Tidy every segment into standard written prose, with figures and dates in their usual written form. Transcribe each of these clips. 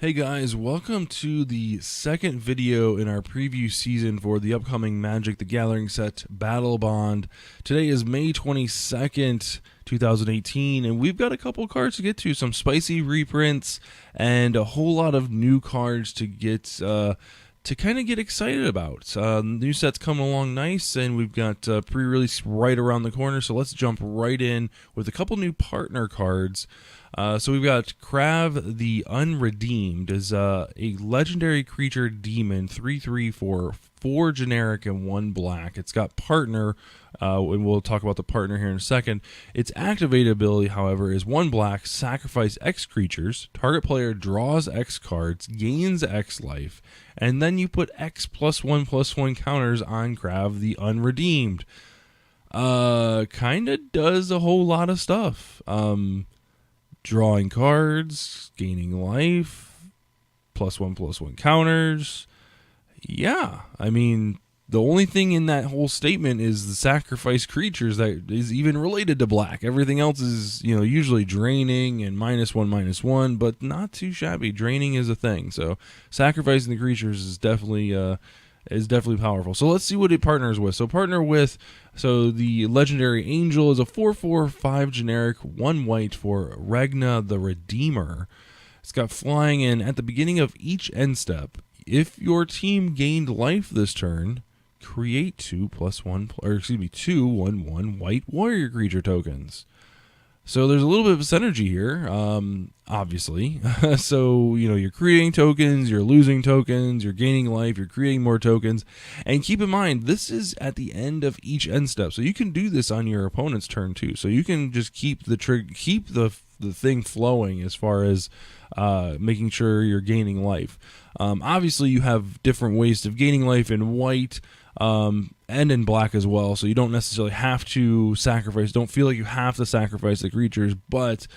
Hey guys, welcome to the second video in our preview season for the upcoming Magic the Gathering set Battlebond. Today is May 22nd, 2018, and we've got a couple cards to get to, some spicy reprints and a whole lot of new cards to get to kind of get excited about. New sets coming along nice, and we've got pre-release right around the corner, so let's jump right in with a couple new partner cards. So we've got Krav the Unredeemed is a legendary creature demon, 3/3 for 4 generic and 1 black. It's got partner, and we'll talk about the partner here in a second. Its activated ability, however, is 1 black, sacrifice X creatures, target player draws X cards, gains X life, and then you put X +1/+1 counters on Krav the Unredeemed. Kinda does a whole lot of stuff. Drawing cards, gaining life, +1/+1 counters. Yeah, I mean, the only thing in that whole statement is the sacrifice creatures that is even related to black. Everything else is, usually draining and -1/-1, but not too shabby. Draining is a thing, so sacrificing the creatures is definitely powerful. So let's see what it partners with. So the legendary angel is a 4/4/5 generic, 1 white for Regna the Redeemer. It's got flying in at the beginning of each end step. If your team gained life this turn, create 2 1/1 white warrior creature tokens. So there's a little bit of synergy here, obviously. So, you're creating tokens, you're losing tokens, you're gaining life, you're creating more tokens. And keep in mind, this is at the end of each end step. So you can do this on your opponent's turn too. So you can just keep the thing flowing as far as making sure you're gaining life. Obviously, you have different ways of gaining life in white, and in black as well, so you don't necessarily have to sacrifice. Don't feel like you have to sacrifice the creatures, but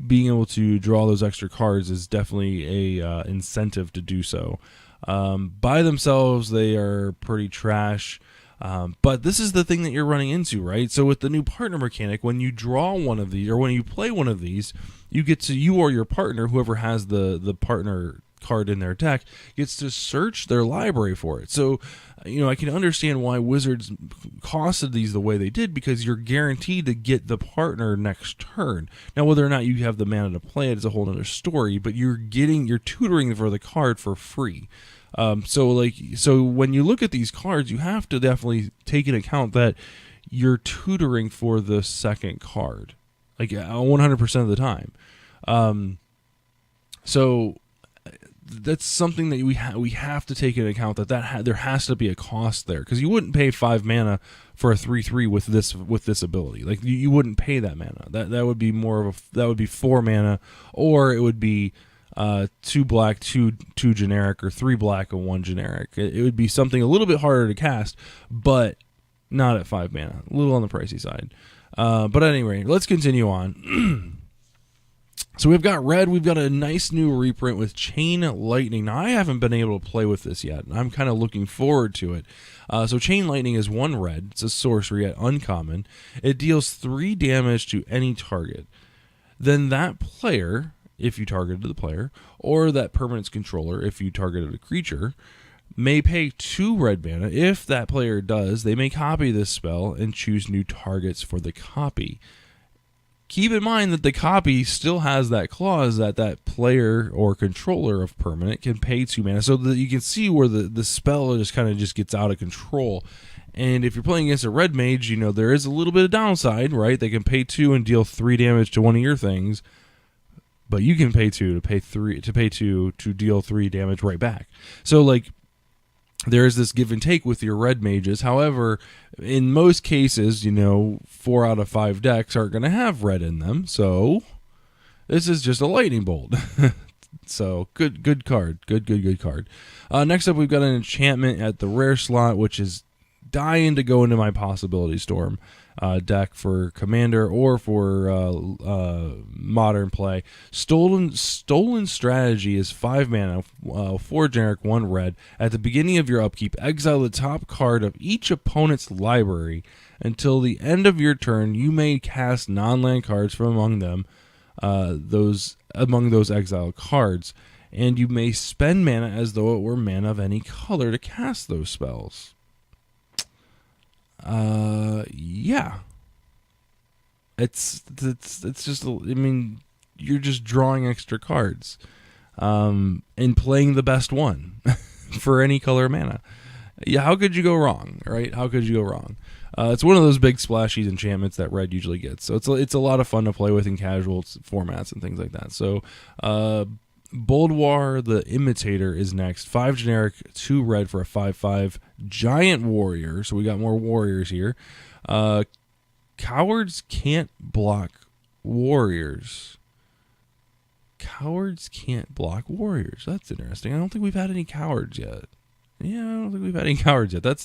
being able to draw those extra cards is definitely a incentive to do so. By themselves, they are pretty trash, but this is the thing that you're running into, right? So with the new partner mechanic, when you draw one of these, or when you play one of these, you or your partner, whoever has the partner card in their deck, gets to search their library for it. So, I can understand why Wizards costed these the way they did, because you're guaranteed to get the partner next turn. Now, whether or not you have the mana to play it is a whole other story, but you're tutoring for the card for free. So when you look at these cards, you have to definitely take into account that you're tutoring for the second card, like 100% of the time. So that's something that we have to take into account, that there has to be a cost there, because you wouldn't pay 5 mana for a 3/3 with this ability. Like you wouldn't pay that mana. That would be that would be 4 mana, or it would be 2 black, 2 generic, or 3 black and 1 generic. It would be something a little bit harder to cast, but not at 5 mana. A little on the pricey side. But anyway, let's continue on. So we've got red. We've got a nice new reprint with Chain Lightning. Now, I haven't been able to play with this yet, and I'm kind of looking forward to it. So Chain Lightning is 1 red. It's a sorcery at uncommon. It deals 3 damage to any target. Then that player, if you targeted the player, or that permanent's controller, if you targeted a creature, may pay 2 red mana. If that player does, they may copy this spell and choose new targets for the copy. Keep in mind that the copy still has that clause that player or controller of permanent can pay 2 mana, so that you can see where the spell just gets out of control. And if you're playing against a red mage, there is a little bit of downside, right? They can pay 2 and deal 3 damage to one of your things, but you can pay 2 to deal 3 damage right back. So there is this give and take with your red mages. However, in most cases, 4 out of 5 decks aren't going to have red in them. So this is just a lightning bolt. So good card. Good card. Next up, we've got an enchantment at the rare slot, which is dying to go into my Possibility Storm deck for Commander or for Modern play. Stolen Strategy is 5 mana, 4 generic, 1 red. At the beginning of your upkeep, exile the top card of each opponent's library. Until the end of your turn, you may cast non-land cards from among those exiled cards. and you may spend mana as though it were mana of any color to cast those spells. Yeah. It's just, I mean, you're just drawing extra cards, and playing the best one for any color mana. Yeah, how could you go wrong, right? How could you go wrong? It's one of those big splashy enchantments that red usually gets, so it's a lot of fun to play with in casual formats and things like that. So, Boldwar the Imitator is next. 5 generic, 2 red for a 5/5 giant warrior. So we got more warriors here. Cowards can't block warriors. Cowards can't block warriors. That's interesting. I don't think we've had any cowards yet. Yeah, I don't think we've had any cowards yet. That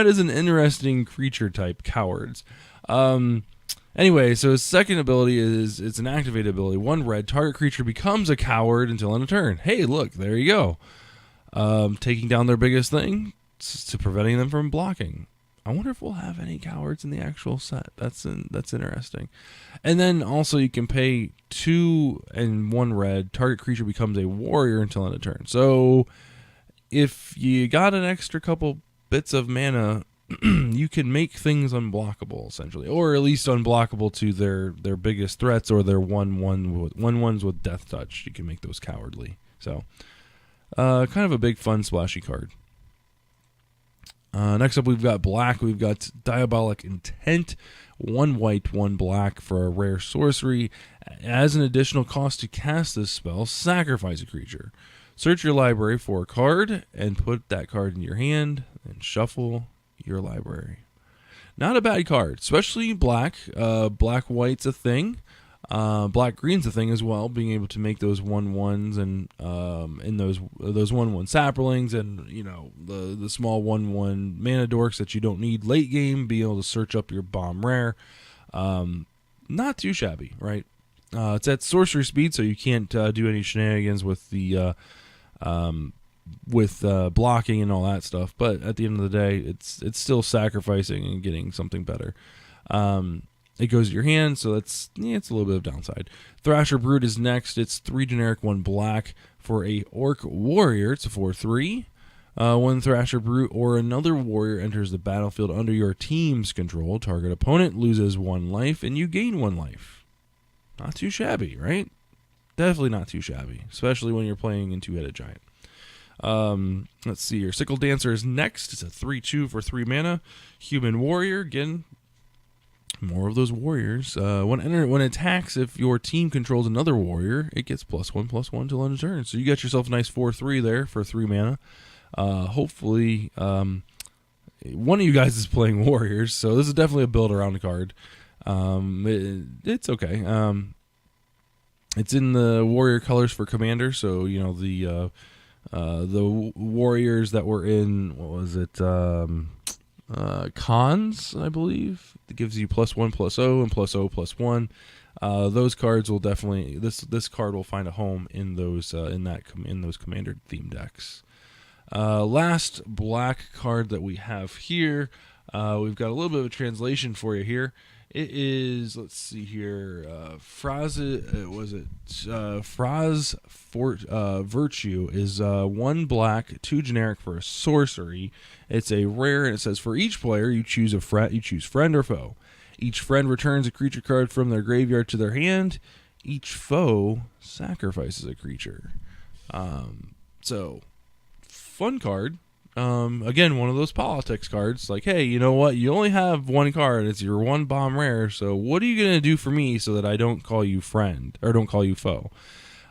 is an interesting creature type, cowards. Anyway, so his second ability it's an activated ability. 1 red, target creature becomes a coward until end of turn. Hey, look, there you go. Taking down their biggest thing to preventing them from blocking. I wonder if we'll have any cowards in the actual set. That's interesting. And then also you can pay 2 and 1 red. Target creature becomes a warrior until end of turn. So if you got an extra couple bits of mana, you can make things unblockable essentially, or at least unblockable to their biggest threats or their 1/1s with death touch. You can make those cowardly. So kind of a big fun splashy card. Next up, we've got black. We've got Diabolic Intent. 1 white, 1 black for a rare sorcery. As an additional cost to cast this spell, sacrifice a creature. Search your library for a card and put that card in your hand and shuffle your library. Not a bad card, especially black. Black-white's a thing. Black-green's a thing as well, being able to make those 1/1s and in those 1/1 saplings and, you know, the small 1/1 mana dorks that you don't need late game, being able to search up your bomb rare. Not too shabby, right? It's at sorcery speed, so you can't do any shenanigans with the blocking and all that stuff. But at the end of the day, it's still sacrificing and getting something better. It goes to your hand, so it's a little bit of downside. Thrasher Brute is next. It's 3 generic, 1 black for a Orc Warrior. It's a 4/3. When Thrasher Brute or another warrior enters the battlefield under your team's control, target opponent loses 1 life and you gain 1 life. Not too shabby, right? Definitely not too shabby, especially when you're playing in Two-Headed Giant. Let's see here. Sickle Dancer is next. It's a 3/2 for 3 mana. Human Warrior, again, more of those warriors. When it attacks, if your team controls another warrior, it gets +1/+1 till end of turn. So you got yourself a nice 4/3 there for 3 mana. Hopefully, one of you guys is playing warriors, so this is definitely a build around the card. It's okay. It's in the warrior colors for commander, so you know the warriors that were in, what was it? Cons, I believe. It gives you +1/+0 and +0/+1. Those cards will definitely this card will find a home in those those commander theme decks. Last black card that we have here, we've got a little bit of a translation for you here. It is, let's see here, Fraz Virtue is 1 black, 2 generic for a sorcery. It's a rare, and it says for each player you choose friend or foe. Each friend returns a creature card from their graveyard to their hand. Each foe sacrifices a creature. So fun card. Again, one of those politics cards. Like, hey, you know what? You only have 1 card. It's your 1 bomb rare. So what are you going to do for me so that I don't call you friend or don't call you foe?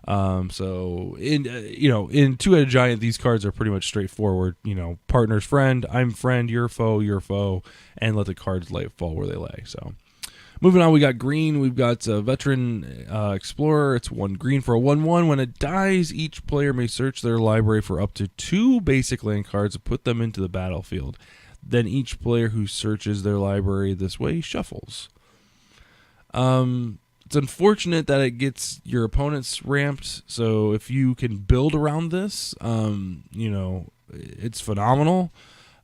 So in Two-Headed Giant, these cards are pretty much straightforward. You know, partner's friend, I'm friend, you're foe, and let the cards fall where they lay. So moving on, we got green. We've got Veteran Explorer. It's 1 green for a 1/1. When it dies, each player may search their library for up to 2 basic land cards and put them into the battlefield. Then each player who searches their library this way shuffles. It's unfortunate that it gets your opponents ramped. So if you can build around this, it's phenomenal.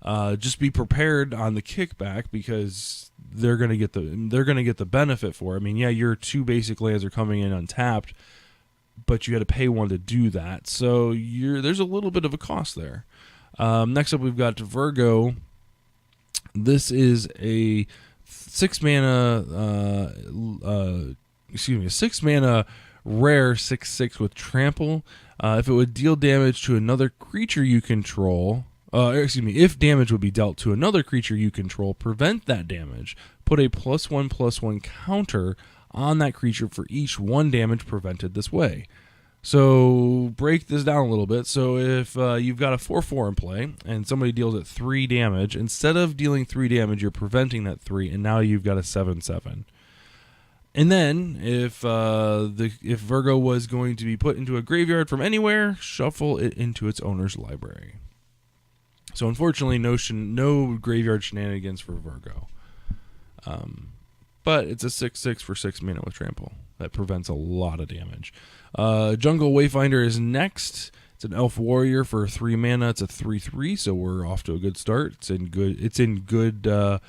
Just be prepared on the kickback because they're gonna get the benefit for it. I mean, yeah, your 2 basic lands are coming in untapped, but you had to pay one to do that. So there's a little bit of a cost there. Next up, we've got Virgo. This is a 6 mana, a 6 mana rare 6/6 with trample. If it would deal damage to another creature you control, if damage would be dealt to another creature you control, prevent that damage. Put a +1/+1 counter on that creature for each 1 damage prevented this way. So break this down a little bit. So if you've got a 4/4 in play and somebody deals it 3 damage, instead of dealing 3 damage, you're preventing that 3, and now you've got a 7/7. And then if Virgo was going to be put into a graveyard from anywhere, shuffle it into its owner's library. So unfortunately, no graveyard shenanigans for Virgo. But it's a 6/6 for 6 mana with trample. That prevents a lot of damage. Jungle Wayfinder is next. It's an elf warrior for 3 mana. It's a 3/3, so we're off to a good start. It's in good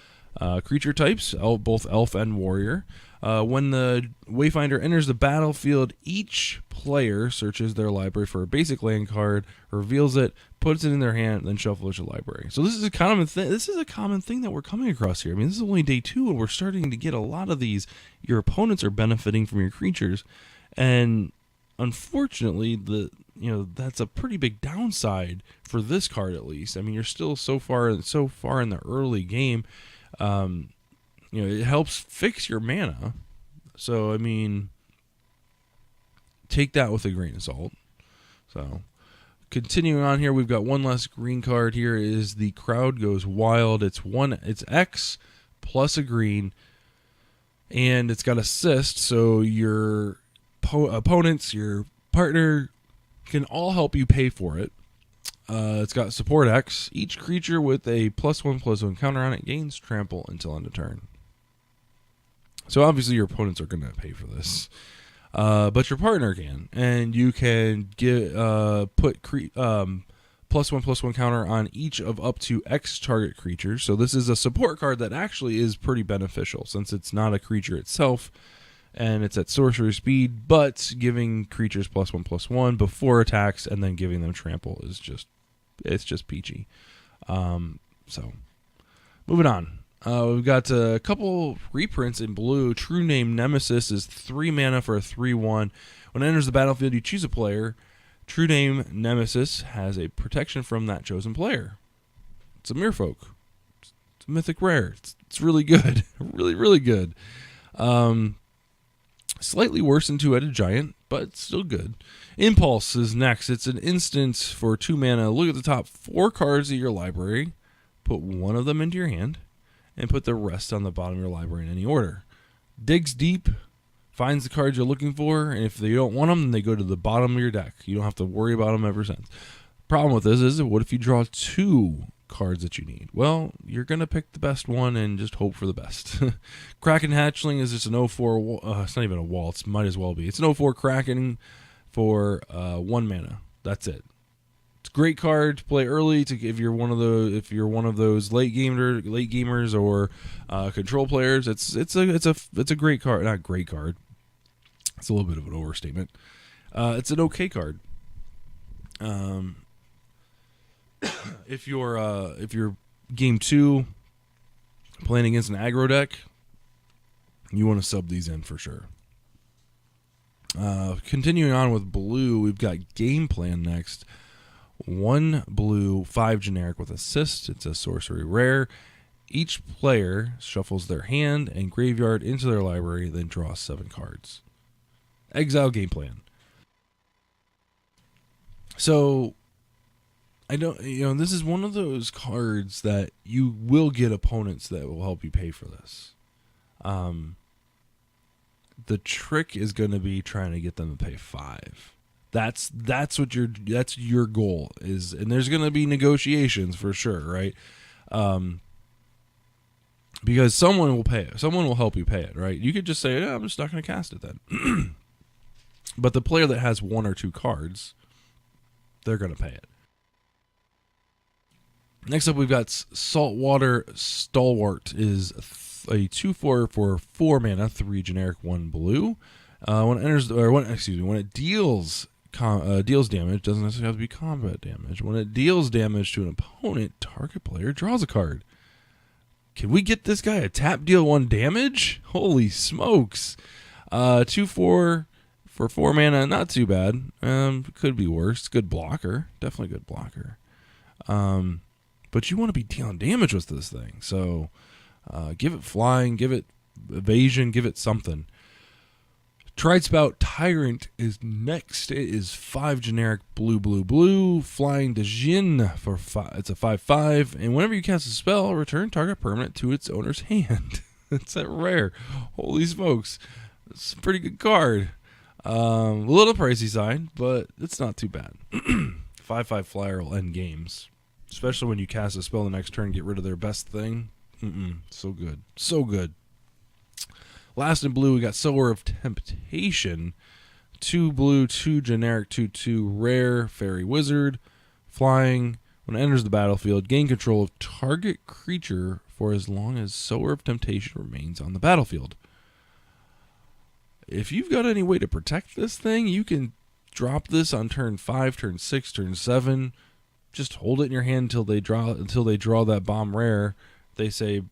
creature types, both elf and warrior. When the Wayfinder enters the battlefield, each player searches their library for a basic land card, reveals it, puts it in their hand, then shuffles your library. So this is a common thing. This is a common thing that we're coming across here. I mean, this is only day 2, and we're starting to get a lot of these. Your opponents are benefiting from your creatures, and unfortunately, that's a pretty big downside for this card, at least. I mean, you're still so far in the early game. It helps fix your mana. So, I mean, take that with a grain of salt. So, continuing on here, we've got one less green card here. Is the Crowd Goes Wild. It's X plus a green, and it's got assist, so your opponents, your partner can all help you pay for it. It's got support X. Each creature with a +1/+1 counter on it gains trample until end of turn. So obviously your opponents are going to pay for this, but your partner can, and you can put +1/+1 counter on each of up to X target creatures. So this is a support card that actually is pretty beneficial since it's not a creature itself, and it's at sorcery speed, but giving creatures +1/+1 before attacks and then giving them trample is just peachy. So moving on. We've got a couple reprints in blue. True Name Nemesis is 3 mana for a 3/1. When it enters the battlefield, you choose a player. True Name Nemesis has a protection from that chosen player. It's a Merfolk. It's a mythic rare. It's really good. Really, really good. Slightly worse than Two-Headed Giant, but still good. Impulse is next. It's an instant for 2 mana. Look at the top 4 cards of your library. Put one of them into your hand, and put the rest on the bottom of your library in any order. Digs deep, finds the cards you're looking for, and if they don't want them, then they go to the bottom of your deck. You don't have to worry about them ever since. Problem with this is, what if you draw 2 cards that you need? Well, you're going to pick the best one and just hope for the best. Kraken Hatchling is just an 0/4, it's not even a waltz, might as well be. It's an 0/4 Kraken for 1 mana. That's it. It's a great card to play early if you're one of those late gamers or control players. It's a great card. Not great card. It's a little bit of an overstatement. It's an okay card. If you're game 2 playing against an aggro deck, you want to sub these in for sure. Continuing on with blue, we've got Game Plan next. 1 blue, 5 generic with assist. It's a sorcery rare. Each player shuffles their hand and graveyard into their library, then draws 7 cards. Exile Game Plan. So, this is one of those cards that you will get opponents that will help you pay for this. The trick is going to be trying to get them to pay 5. That's your goal is, and there's going to be negotiations for sure, right? Because someone will pay it. Someone will help you pay it, right? You could just say, I'm just not going to cast it then. But the player that has 1 or 2 cards, they're going to pay it. Next up, we've got Saltwater Stalwart is a 2/4 for 4 mana, 3 generic, 1 blue. When it enters, or when it deals deals damage, doesn't necessarily have to be combat damage. When it deals damage to an opponent, target player draws a card. Can we get this guy a tap deal 1 damage? Holy smokes! 2/4 for 4 mana, not too bad. Could be worse. Good blocker, definitely good blocker. But you want to be dealing damage with this thing, so give it flying, give it evasion, give it something. Tridespout Tyrant is next. It is 5 generic blue, flying to Jin for 5. It's a 5/5, and whenever you cast a spell, return target permanent to its owner's hand. It's that rare. Holy smokes. It's a pretty good card. A little pricey side, but it's not too bad. 5/5 flyer will end games, especially when you cast a spell the next turn, get rid of their best thing. So good. So good. Last in blue, we got Sower of Temptation. 2 blue, 2 generic, 2/2 rare, fairy wizard. Flying. When it enters the battlefield, gain control of target creature for as long as Sower of Temptation remains on the battlefield. If you've got any way to protect this thing, you can drop this on turn 5, turn 6, turn 7. Just hold it in your hand until they draw that bomb rare. They say,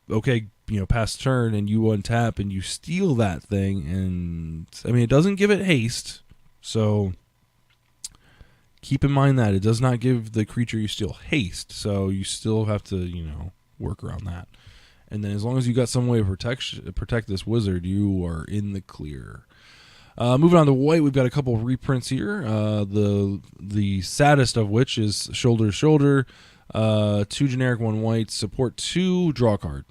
okay, pass turn, and you untap and you steal that thing. And it doesn't give it haste, so keep in mind that it does not give the creature you steal haste. So you still have to, work around that. And then as long as you got some way to protect this wizard, you are in the clear. Moving on to white, we've got a couple of reprints here. The saddest of which is Shoulder to Shoulder. 2 generic, 1 white, support 2, draw a card.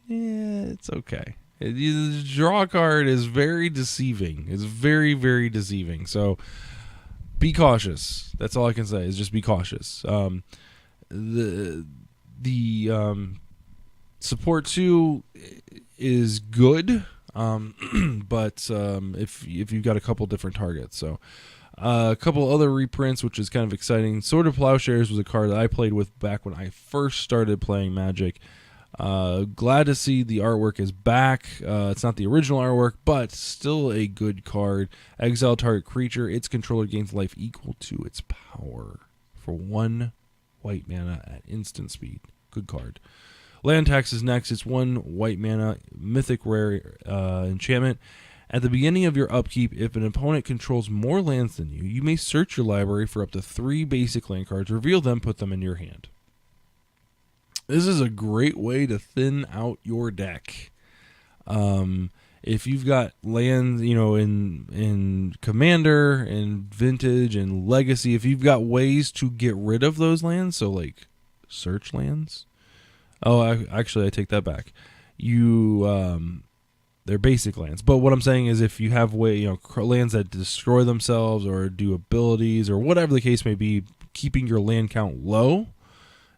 It's okay. Draw a card is very deceiving. It's very, very deceiving. So be cautious. That's all I can say is just be cautious. The support 2 is good, but if you've got a couple different targets. So a couple other reprints, which is kind of exciting. Sword of Plowshares was a card that I played with back when I first started playing Magic. Glad to see the artwork is back. It's not the original artwork, but still a good card. Exile target creature. Its controller gains life equal to its power for 1 white mana at instant speed. Good card. Land tax is next. It's 1 white mana, mythic rare enchantment. At the beginning of your upkeep, if an opponent controls more lands than you, you may search your library for up to 3 basic land cards, reveal them, put them in your hand. This is a great way to thin out your deck. If you've got lands, in Commander and Vintage and Legacy, if you've got ways to get rid of those lands, so like search lands. I take that back. They're basic lands. But what I'm saying is if you have lands that destroy themselves or do abilities or whatever the case may be, keeping your land count low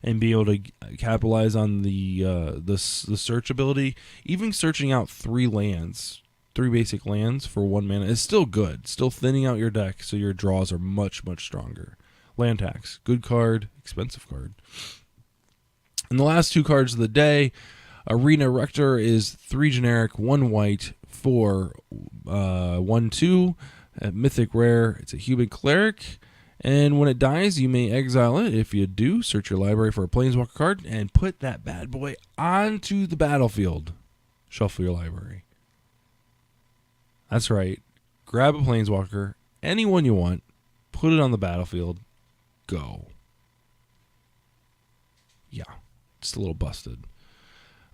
and be able to capitalize on the search ability, even searching out 3 basic lands for 1 mana is still good. Still thinning out your deck so your draws are much, much stronger. Land tax, good card, expensive card. And the last 2 cards of the day, Arena Rector is 3 generic, 1 white for 1/2. Mythic rare. It's a human cleric. And when it dies, you may exile it. If you do, search your library for a Planeswalker card and put that bad boy onto the battlefield. Shuffle your library. That's right. Grab a Planeswalker, anyone you want, put it on the battlefield, go. Yeah, just a little busted.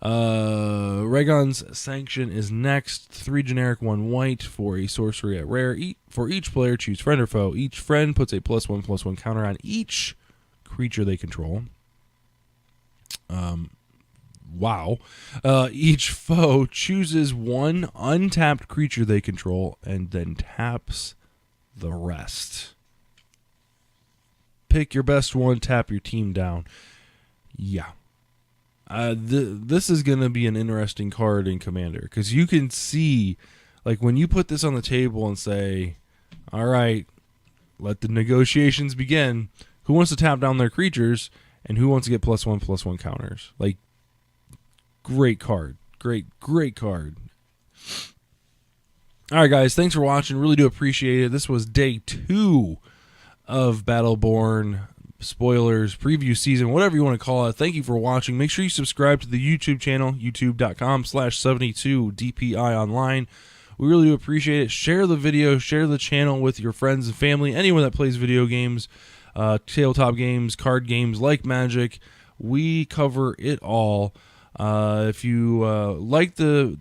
Rhaegon's Sanction is next. 3 generic, 1 white for a sorcery at rare. For each player, choose friend or foe. Each friend puts a +1/+1 counter on each creature they control. Wow. Each foe chooses 1 untapped creature they control and then taps the rest. Pick your best one, tap your team down. Yeah. This is going to be an interesting card in Commander because you can see, like, when you put this on the table and say, all right, let the negotiations begin. Who wants to tap down their creatures and who wants to get +1/+1 counters? Like, great card. Great card. All right, guys, thanks for watching. Really do appreciate it. This was day 2 of Battleborn. Spoilers, preview season, whatever you want to call it. Thank you for watching. Make sure you subscribe to the YouTube channel, youtube.com/72DPI online. We really do appreciate it. Share the video, share the channel with your friends and family, anyone that plays video games, tabletop games, card games like Magic. We cover it all. If you like the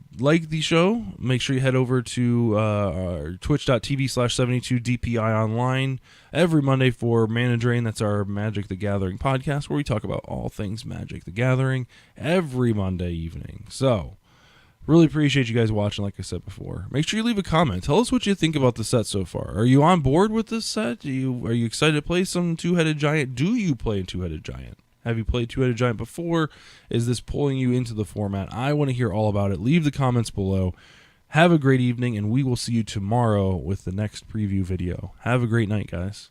show, make sure you head over to twitch.tv/72DPI online every Monday for Mana Drain. That's our Magic the Gathering podcast where we talk about all things Magic the Gathering every Monday evening. So, really appreciate you guys watching, like I said before. Make sure you leave a comment. Tell us what you think about the set so far. Are you on board with this set? Are you excited to play some Two-Headed Giant? Do you play a Two-Headed Giant? Have you played Two-Headed Giant before? Is this pulling you into the format? I want to hear all about it. Leave the comments below. Have a great evening, and we will see you tomorrow with the next preview video. Have a great night, guys.